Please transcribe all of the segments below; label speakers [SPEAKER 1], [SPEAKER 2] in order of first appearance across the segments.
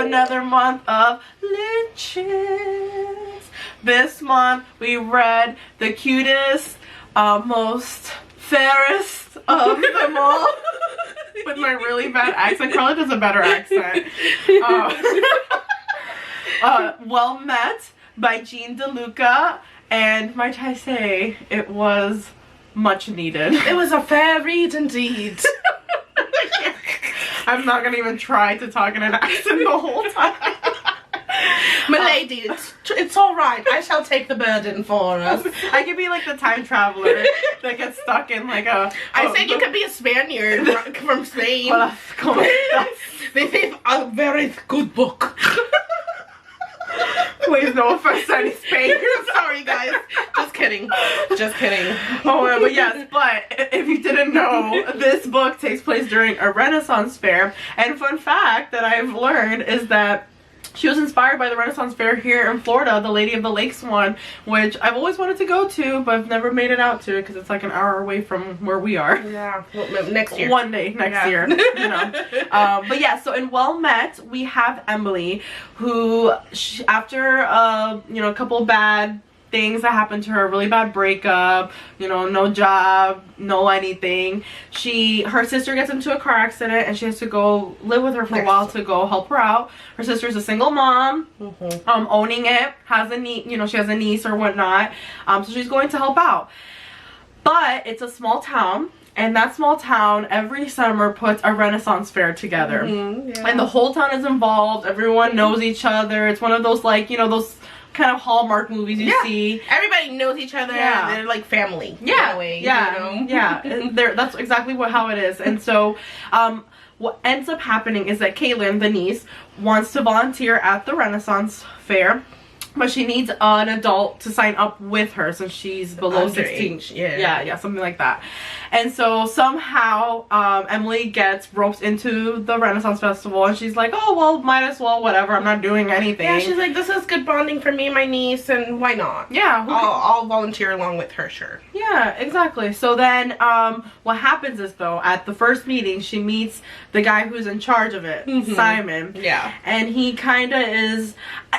[SPEAKER 1] another month of Wenches. This month we read the cutest, most fairest of them all. With my really bad accent. Carla does a better accent. Well Met by Jen Deluca. And might I say, it was much needed.
[SPEAKER 2] It was a fair read indeed.
[SPEAKER 1] I'm not gonna even try to talk in an accent the whole time.
[SPEAKER 2] Milady, it's alright. I shall take the burden for us.
[SPEAKER 1] I could be like the time traveler that gets stuck in like a...
[SPEAKER 2] I think you could be a Spaniard from Spain.
[SPEAKER 1] Well,
[SPEAKER 2] This is a very good book.
[SPEAKER 1] Please, no offense to any Spaniards.
[SPEAKER 2] Sorry, guys. Just kidding. Just kidding.
[SPEAKER 1] Oh, but yes, but if you didn't know, this book takes place during a Renaissance fair. And fun fact that I've learned is that she was inspired by the Renaissance fair here in Florida, the Lady of the Lakes one, which I've always wanted to go to, but I've never made it out to because it's like an hour away from where we are.
[SPEAKER 2] Yeah, well, next year.
[SPEAKER 1] One day next year, you know. But yeah, so in Well Met, we have Emily, who after you know, a couple bad things that happened to her, really bad breakup, you know, no job, no anything, her sister gets into a car accident and she has to go live with her for a while to go help her out. Her sister's a single mom, owning it, has a niece, you know, she has a niece or whatnot, so she's going to help out. But it's a small town, and that small town every summer puts a Renaissance fair together. And the whole town is involved, everyone knows each other. It's one of those, like, you know, those kind of Hallmark movies you see.
[SPEAKER 2] Everybody knows each other.
[SPEAKER 1] Yeah.
[SPEAKER 2] They're like family.
[SPEAKER 1] Yeah.
[SPEAKER 2] In a way,
[SPEAKER 1] yeah.
[SPEAKER 2] You know?
[SPEAKER 1] Yeah. That's exactly how it is. And so, what ends up happening is that Caitlin, the niece, wants to volunteer at the Renaissance fair, but she needs an adult to sign up with her since she's below 16. Yeah, something like that. And so somehow Emily gets roped into the Renaissance Festival, and she's like, oh, well, might as well, whatever, I'm not doing anything.
[SPEAKER 2] Yeah, she's like, this is good bonding for me and my niece, and why not?
[SPEAKER 1] Yeah.
[SPEAKER 2] I'll volunteer along with her, sure.
[SPEAKER 1] Yeah, exactly. So then what happens is, though, at the first meeting, she meets the guy who's in charge of it, Simon.
[SPEAKER 2] Yeah.
[SPEAKER 1] And he kind of is,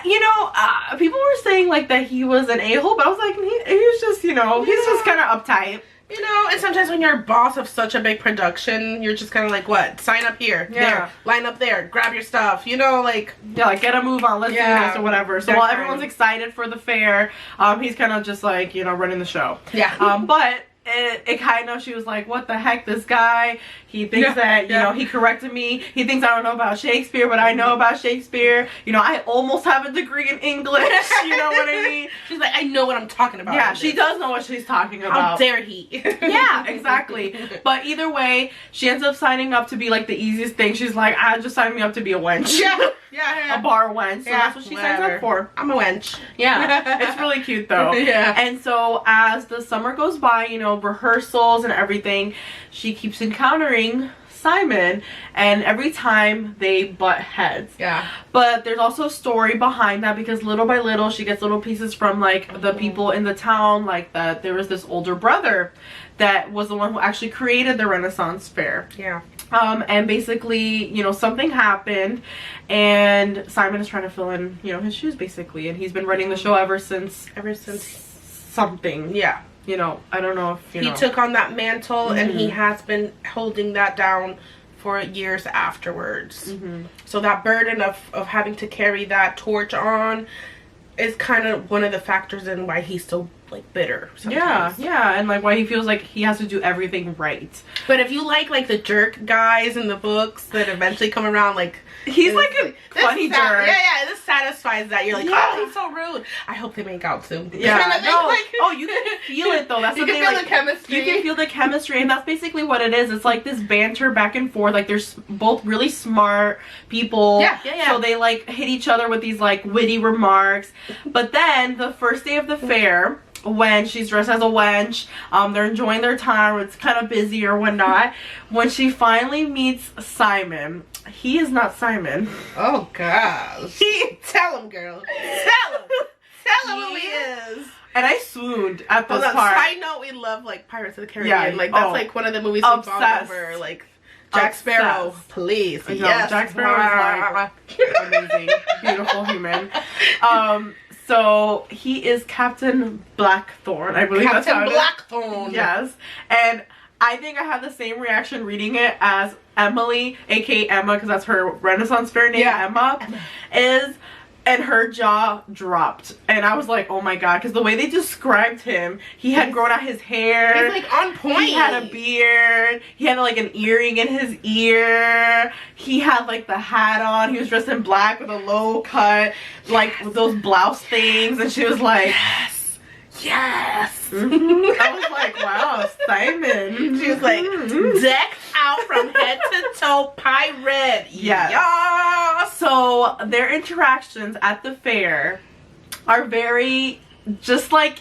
[SPEAKER 1] you know, people were saying, like, that he was an a-hole, but I was like, he was just, you know, he's just kind of uptight.
[SPEAKER 2] You know, and sometimes when you're a boss of such a big production, you're just kind of like, what? Sign up here, there, line up there, grab your stuff, you know, like...
[SPEAKER 1] Yeah, like, get a move on, let's do this or whatever. So while everyone's excited for the fair, he's kind of just like, you know, running the show. Yeah. But... It kind of, she was like, what the heck, this guy, he thinks that, you know, he corrected me, he thinks I don't know about Shakespeare, but I know about Shakespeare, you know, I almost have a degree in English, you know what I mean?
[SPEAKER 2] She's like, I know what I'm talking about.
[SPEAKER 1] Yeah, she does know what she's talking about.
[SPEAKER 2] How dare he?
[SPEAKER 1] Yeah, exactly. But either way, she ends up signing up to be like the easiest thing. She's like, just sign me up to be a wench.
[SPEAKER 2] Yeah.
[SPEAKER 1] A bar wench. So that's what she signs up for.
[SPEAKER 2] I'm a wench.
[SPEAKER 1] Yeah. It's really cute though. Yeah. And so as the summer goes by, you know, rehearsals and everything, she keeps encountering Simon, and every time they butt heads. Yeah. But there's also a story behind that, because little by little she gets little pieces from like the people in the town, like that there was this older brother that was the one who actually created the Renaissance fair. Yeah. And basically, you know, something happened and Simon is trying to fill in, you know, his shoes basically, and he's been running the show ever since something. Yeah. You know, I don't know if,
[SPEAKER 2] he took on that mantle and he has been holding that down for years afterwards. So that burden of having to carry that torch on is kind of one of the factors in why he's so like bitter sometimes.
[SPEAKER 1] Yeah, and like why he feels like he has to do everything right.
[SPEAKER 2] But if you like the jerk guys in the books that eventually come around, like
[SPEAKER 1] he's like a funny jerk.
[SPEAKER 2] Yeah, this satisfies that. You're like, oh, he's so rude. I hope they make out soon.
[SPEAKER 1] Yeah, no, like, oh, you can feel it though. That's
[SPEAKER 2] you
[SPEAKER 1] the
[SPEAKER 2] can
[SPEAKER 1] thing.
[SPEAKER 2] feel
[SPEAKER 1] like,
[SPEAKER 2] the chemistry.
[SPEAKER 1] You can feel the chemistry, and that's basically what it is. It's like this banter back and forth. Like there's both really smart people. Yeah. So they like hit each other with these like witty remarks. But then the first day of the fair, when she's dressed as a wench, they're enjoying their time, it's kind of busy or whatnot. When she finally meets Simon, he is not Simon.
[SPEAKER 2] Oh gosh. Tell him, girl. Tell him who he is.
[SPEAKER 1] And I swooned at this part.
[SPEAKER 2] Side note, we love like Pirates of the Caribbean. Like that's like one of the movies we bond over. Like Jack Sparrow,
[SPEAKER 1] obsessed.
[SPEAKER 2] please.
[SPEAKER 1] I know,
[SPEAKER 2] Yes.
[SPEAKER 1] Jack Sparrow is like amazing, beautiful human. So he is Captain Blackthorn. I believe that's how
[SPEAKER 2] Captain
[SPEAKER 1] it is.
[SPEAKER 2] Blackthorn.
[SPEAKER 1] Yes, and I think I had the same reaction reading it as Emily, aka Emma, because that's her Renaissance fair name.
[SPEAKER 2] Yeah.
[SPEAKER 1] Emma is. And her jaw dropped. And I was like, oh my god. Because the way they described him, he had grown out his hair.
[SPEAKER 2] He's like on point.
[SPEAKER 1] He had a beard. He had like an earring in his ear. He had like the hat on. He was dressed in black with a low cut, like with those blouse things. And she was like,
[SPEAKER 2] Yes. Yes.
[SPEAKER 1] I was like, wow, Simon.
[SPEAKER 2] She was like, decked out from head to toe, pirate.
[SPEAKER 1] Yes.
[SPEAKER 2] Yeah.
[SPEAKER 1] So their interactions at the fair are very just like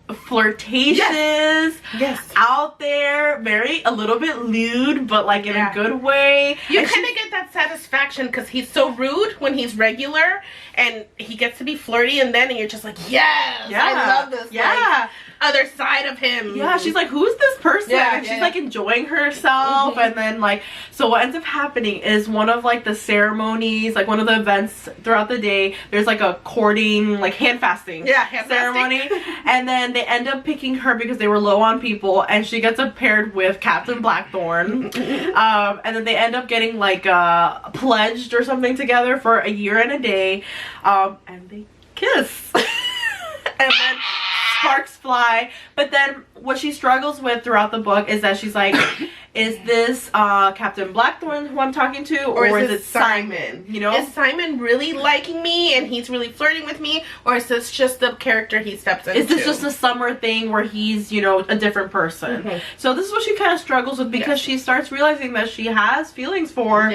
[SPEAKER 1] flirtatious,
[SPEAKER 2] Yes.
[SPEAKER 1] out there, a little bit lewd, but like in a good way.
[SPEAKER 2] You kind of get that satisfaction because he's so rude when he's regular, and he gets to be flirty, and you're just like, yes, I love this. Like, other side of him.
[SPEAKER 1] Yeah, she's like, who's this person?
[SPEAKER 2] Yeah,
[SPEAKER 1] and she's like enjoying herself. And then like, so what ends up happening is one of like the ceremonies, like one of the events throughout the day, there's like a courting, like hand fasting ceremony. And then they end up picking her because they were low on people, and she gets paired with Captain Blackthorn. And then they end up getting like pledged or something together for a year and a day. And they kiss. And then sparks fly. But then what she struggles with throughout the book is that she's like, is this Captain Blackthorn who I'm talking to, or is it Simon? You know,
[SPEAKER 2] is Simon really liking me and he's really flirting with me, or is this just the character he steps into?
[SPEAKER 1] Is this just a summer thing where he's, you know, a different person? So this is what she kind of struggles with, because she starts realizing that she has feelings for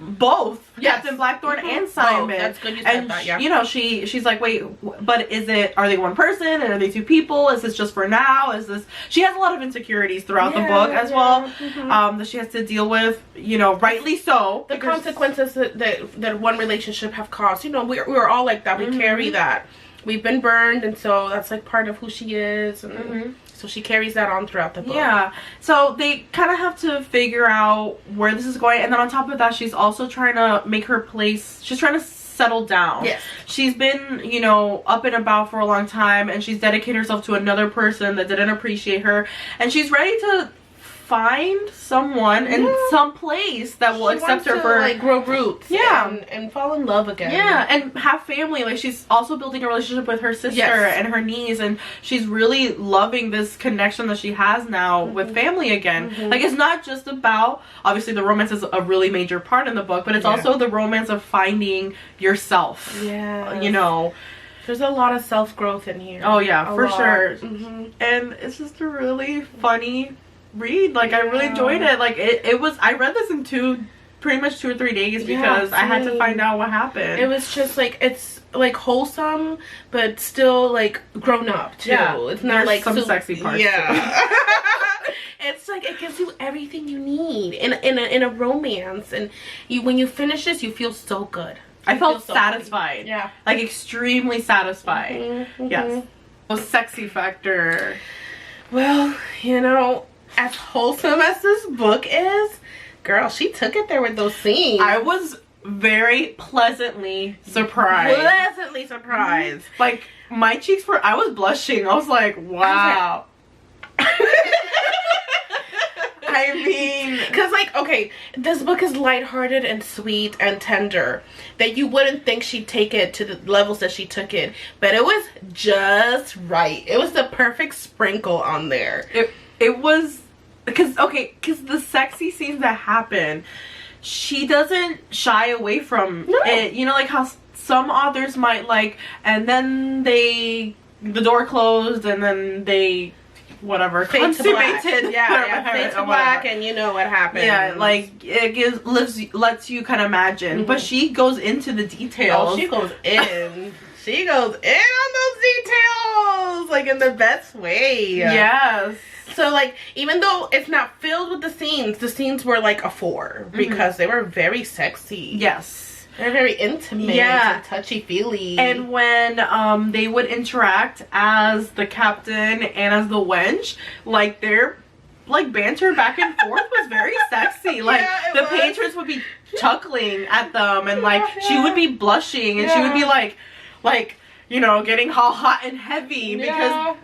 [SPEAKER 1] both Captain Blackthorn and Simon.
[SPEAKER 2] Both. That's good you said that, yeah.
[SPEAKER 1] You know, she's like, wait, but are they one person, and are they two people? Is this just for now? Is this? She has a lot of insecurities throughout the book as well, that she has to deal with, you know, rightly so.
[SPEAKER 2] The consequences that one relationship have caused, you know, we're all like that. We carry that. We've been burned, and so that's like part of who she is, and so she carries that on throughout the book. Yeah,
[SPEAKER 1] so they kind of have to figure out where this is going, and then on top of that, she's also trying to make her place, she's trying to settle down.
[SPEAKER 2] Yes.
[SPEAKER 1] She's been, you know, up and about for a long time, and she's dedicated herself to another person that didn't appreciate her, and she's ready to find someone in some place that will accept her for,
[SPEAKER 2] like, grow roots. And fall in love again.
[SPEAKER 1] Yeah, and have family. Like, she's also building a relationship with her sister and her niece, and she's really loving this connection that she has now with family again. Like, it's not just about, obviously the romance is a really major part in the book, but it's also the romance of finding yourself.
[SPEAKER 2] Yeah,
[SPEAKER 1] you know,
[SPEAKER 2] there's a lot of self-growth in here.
[SPEAKER 1] Oh yeah, for sure. And it's just a really funny read. Like, I really enjoyed it. Like, it was, I read this in pretty much 2 or 3 days, because I had to find out what happened.
[SPEAKER 2] It was just like, it's like wholesome, but still like grown up too. It's not like
[SPEAKER 1] some sexy parts.
[SPEAKER 2] It's like, it gives you everything you need in a romance, and when you finish this, you feel so good.
[SPEAKER 1] I felt satisfied.
[SPEAKER 2] Yeah,
[SPEAKER 1] like extremely satisfied. Yes. Sexy factor.
[SPEAKER 2] Well, you know, as wholesome as this book is, girl, she took it there with those scenes.
[SPEAKER 1] I was very pleasantly surprised. Like, my cheeks were, I was blushing. I was like, wow. I mean,
[SPEAKER 2] because, like, okay, this book is lighthearted and sweet and tender, that you wouldn't think she'd take it to the levels that she took it, but it was just right. It was the perfect sprinkle on there.
[SPEAKER 1] It was, because the sexy scenes that happen, she doesn't shy away from it. You know, like how some authors might, like, and then the door closed, and then they, whatever,
[SPEAKER 2] fade to black.
[SPEAKER 1] Fade
[SPEAKER 2] to black, and you know what happened.
[SPEAKER 1] Yeah, like, it lets you kind of imagine, but she goes into the details.
[SPEAKER 2] Oh, she goes in. She goes in on those details, like, in the best way.
[SPEAKER 1] Yes.
[SPEAKER 2] So, like, even though it's not filled with the scenes were like a 4, because they were very sexy.
[SPEAKER 1] Yes.
[SPEAKER 2] They're very intimate and touchy-feely.
[SPEAKER 1] And when they would interact as the captain and as the wench, like, their like banter back and forth was very sexy. Like the patrons would be chuckling at them, and like she would be blushing, and she would be like you know, getting all hot and heavy because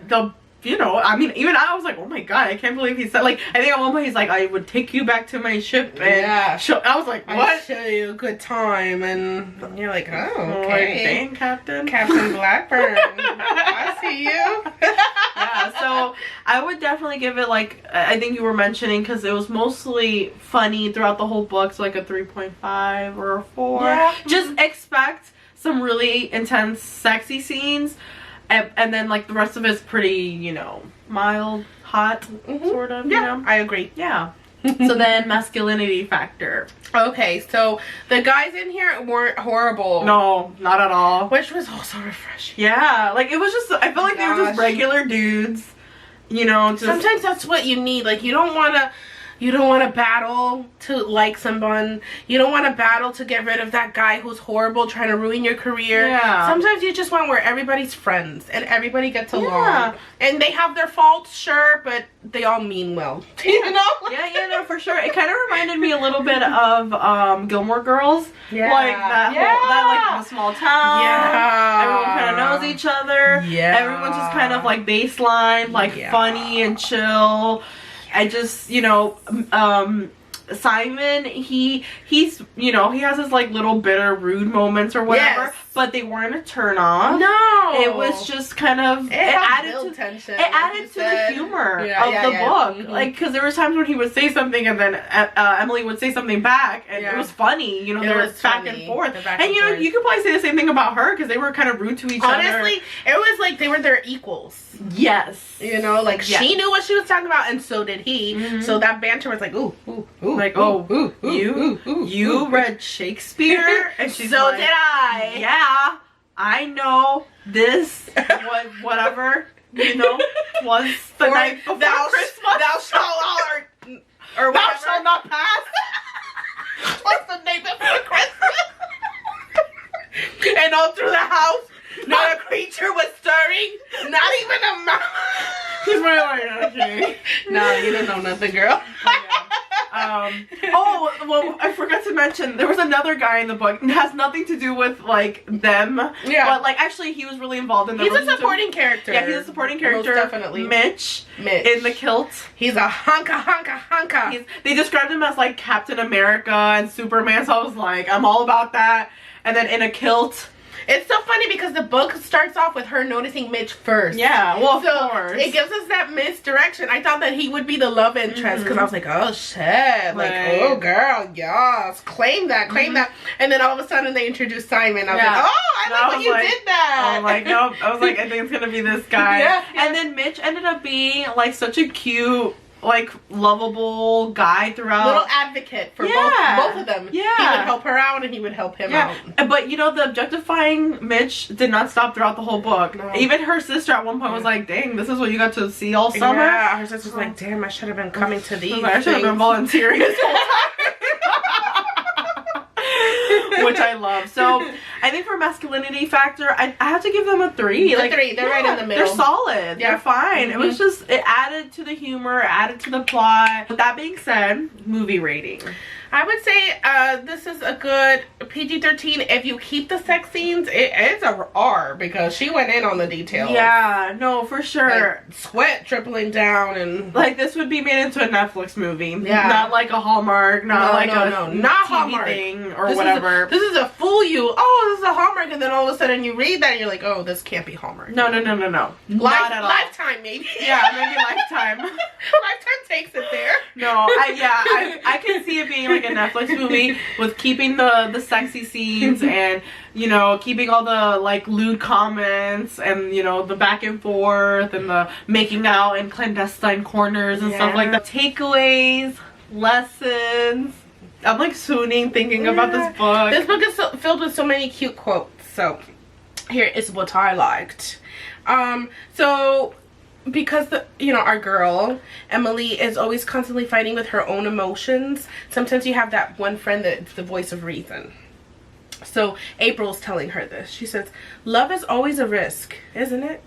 [SPEAKER 1] you know, I mean, even I was like, oh my god, I can't believe he said, like, I think at one point he's like, I would take you back to my ship, and I was like, what?
[SPEAKER 2] I'll show you a good time, and you're like, oh, okay.
[SPEAKER 1] Dang, Captain
[SPEAKER 2] Blackburn. I see you.
[SPEAKER 1] Yeah, so I would definitely give it, like, I think you were mentioning, because it was mostly funny throughout the whole book, so like a 3.5 or a 4. Yeah. Just expect some really intense, sexy scenes. And then, like, the rest of it's pretty, you know, mild, hot, sort of, you know?
[SPEAKER 2] I agree.
[SPEAKER 1] Yeah. So then, masculinity factor.
[SPEAKER 2] Okay, so the guys in here weren't horrible.
[SPEAKER 1] No, not at all.
[SPEAKER 2] Which was also refreshing.
[SPEAKER 1] Yeah, like, it was just, I feel like they were just regular dudes, you know, just...
[SPEAKER 2] Sometimes that's what you need. Like, you don't want to battle to like someone. You don't want to battle to get rid of that guy who's horrible trying to ruin your career. Yeah. Sometimes you just want where everybody's friends and everybody gets along. Yeah. And they have their faults, sure, but they all mean well. You know?
[SPEAKER 1] Yeah, no, for sure. It kind of reminded me a little bit of Gilmore Girls. Yeah. Like that whole, like the small town. Yeah. Everyone kind of knows each other. Yeah. Everyone's just kind of like baseline, like funny and chill. I just, you know, Simon, he's, you know, he has his like little bitter, rude moments or whatever, but they weren't a turn off. No, it was just kind of it added to tension. It added to the humor of the book, like because there was times when he would say something and then Emily would say something back, and it was funny. You know, they were back and forth, and you know, you could probably say the same thing about her because they were kind of rude to each other. Honestly,
[SPEAKER 2] it was like they were their equals.
[SPEAKER 1] Yes,
[SPEAKER 2] you know, like she knew what she was talking about, and so did he. So that banter was like, ooh, ooh, ooh.
[SPEAKER 1] Like, you read Shakespeare? And she's
[SPEAKER 2] so
[SPEAKER 1] like,
[SPEAKER 2] did I.
[SPEAKER 1] Yeah, I know this, whatever, you know, was the night before Christmas.
[SPEAKER 2] Thou shalt
[SPEAKER 1] or thou shalt not pass.
[SPEAKER 2] What's the night before Christmas? And all through the house, not a creature was stirring. Not even a mouse.
[SPEAKER 1] He's really like, okay.
[SPEAKER 2] No, you don't know nothing, girl.
[SPEAKER 1] Oh, well, I forgot to mention, there was another guy in the book. It has nothing to do with, like, them. Yeah. But, like, actually, he was really involved in the
[SPEAKER 2] He's a supporting character.
[SPEAKER 1] Yeah, he's a supporting character.
[SPEAKER 2] Most definitely.
[SPEAKER 1] Mitch. In the kilt.
[SPEAKER 2] He's a hunka.
[SPEAKER 1] They described him as, like, Captain America and Superman, so I was like, I'm all about that. And then in a kilt.
[SPEAKER 2] It's so funny because the book starts off with her noticing Mitch first.
[SPEAKER 1] Yeah, well, of course.
[SPEAKER 2] It gives us that misdirection. I thought that he would be the love interest because I was like, oh shit. Like, oh girl, yes. Claim that. And then all of a sudden they introduced Simon. I was like, oh, I like when you did that.
[SPEAKER 1] I'm like, nope. I was like, I think it's going to be this guy. And then Mitch ended up being like such a cute, like, lovable guy throughout.
[SPEAKER 2] Little advocate for both of them. Yeah. He would help her out and he would help him out.
[SPEAKER 1] But, you know, the objectifying Mitch did not stop throughout the whole book. No. Even her sister at one point was like, dang, this is what you got to see all summer?
[SPEAKER 2] Yeah, her sister's like, damn, I should have been coming to these
[SPEAKER 1] I should have been volunteering this whole time. Which I love. So, I think for masculinity factor, I have to give them a 3.
[SPEAKER 2] Like, 3. They're right in the middle.
[SPEAKER 1] They're solid. They're fine. It was just, it added to the humor, added to the plot. With that being said, movie rating.
[SPEAKER 2] I would say this is a good PG-13. If you keep the sex scenes, it's a R because she went in on the details.
[SPEAKER 1] Yeah, no, for sure.
[SPEAKER 2] Like, sweat dribbling down and...
[SPEAKER 1] Like, this would be made into a Netflix movie. Yeah. Not like a Hallmark, not
[SPEAKER 2] not
[SPEAKER 1] TV
[SPEAKER 2] Hallmark
[SPEAKER 1] thing or whatever.
[SPEAKER 2] This is a fool you. Oh, this is a Hallmark, and then all of a sudden you read that and you're like, oh, this can't be Hallmark.
[SPEAKER 1] No. Not at all.
[SPEAKER 2] Lifetime, maybe.
[SPEAKER 1] Yeah, maybe Lifetime.
[SPEAKER 2] Lifetime takes it there.
[SPEAKER 1] No, I can see it being like a Netflix movie with keeping the sexy scenes and, you know, keeping all the like lewd comments and, you know, the back and forth and the making out in clandestine corners and stuff like that. Takeaways, lessons. I'm like swooning thinking about this book.
[SPEAKER 2] This book is filled with so many cute quotes. So here is what I liked. So because our girl Emily is always constantly fighting with her own emotions, sometimes you have that one friend that's the voice of reason. So April's telling her this. She says, love is always a risk, isn't it?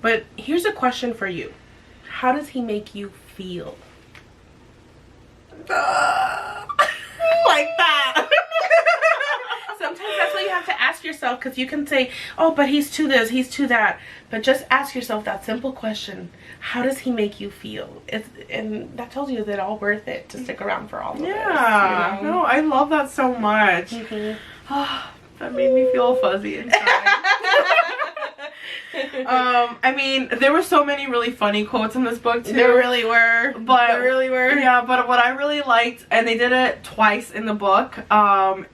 [SPEAKER 2] But here's a question for you. How does he make you feel?
[SPEAKER 1] like that.
[SPEAKER 2] Sometimes that's what you have to ask yourself, because you can say, oh, but he's to this, he's to that. But just ask yourself that simple question. How does he make you feel? And that tells you that it's all worth it to stick around for all of this.
[SPEAKER 1] Yeah.
[SPEAKER 2] You know?
[SPEAKER 1] No, I love that so much. That made me feel fuzzy inside. I mean, there were so many really funny quotes in this book too.
[SPEAKER 2] There really were.
[SPEAKER 1] Yeah, but what I really liked, and they did it twice in the book,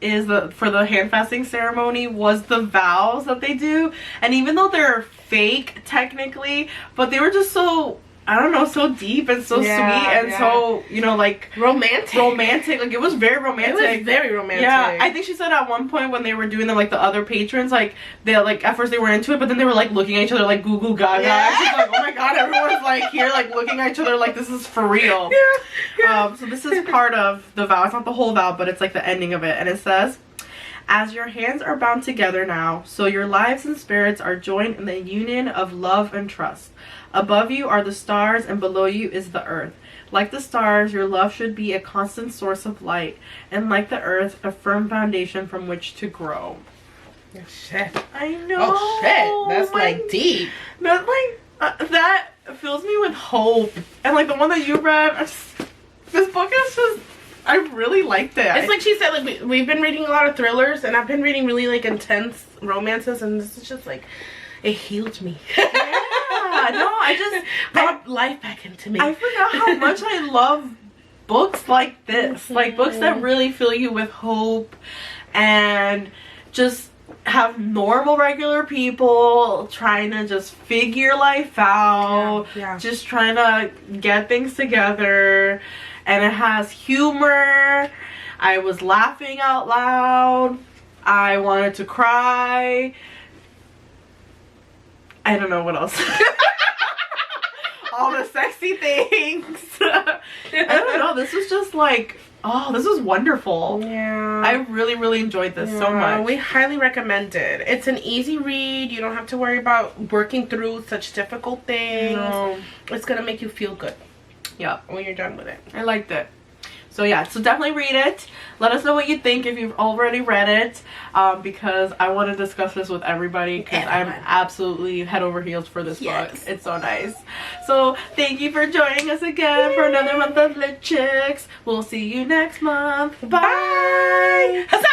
[SPEAKER 1] is for the hand fasting ceremony was the vows that they do. And even though they're fake technically, but they were just so, I don't know, so deep and so sweet and so, you know, like romantic. Like, it was very romantic.
[SPEAKER 2] It was very romantic.
[SPEAKER 1] Yeah, I think she said at one point when they were doing them, like the other patrons, like they like at first they weren't into it, but then they were like looking at each other like goo goo gaga. Yeah. She's like, oh my god, everyone's like here like looking at each other like this is for real. Yeah. So this is part of the vow. It's not the whole vow, but it's like the ending of it, and it says, as your hands are bound together now, so your lives and spirits are joined in the union of love and trust. Above you are the stars, and below you is the earth. Like the stars, your love should be a constant source of light, and like the earth, a firm foundation from which to grow.
[SPEAKER 2] Oh, shit.
[SPEAKER 1] I know.
[SPEAKER 2] Oh, shit. That's like deep.
[SPEAKER 1] That that fills me with hope. And like the one that you read, this book is just, I really liked it.
[SPEAKER 2] It's like she said, like we've been reading a lot of thrillers, and I've been reading really like intense romances, and this is just like, it healed me.
[SPEAKER 1] No, I just
[SPEAKER 2] brought life back into me.
[SPEAKER 1] I forgot how much I love books like this. Like books that really fill you with hope and just have normal regular people trying to just figure life out. Just trying to get things together. And it has humor. I was laughing out loud. I wanted to cry. I don't know what else. All the sexy things. I don't know. This was just like, oh, this was wonderful. Yeah. I really, really enjoyed this so much.
[SPEAKER 2] We highly recommend it. It's an easy read. You don't have to worry about working through such difficult things. No. It's going to make you feel good.
[SPEAKER 1] Yeah.
[SPEAKER 2] When you're done with it.
[SPEAKER 1] I liked it. So yeah, so definitely read it. Let us know what you think if you've already read it, because I want to discuss this with everybody, because I'm absolutely head over heels for this book. It's so nice. So thank you for joining us again for another month of Lit Chicks. We'll see you next month. Bye! Huzzah!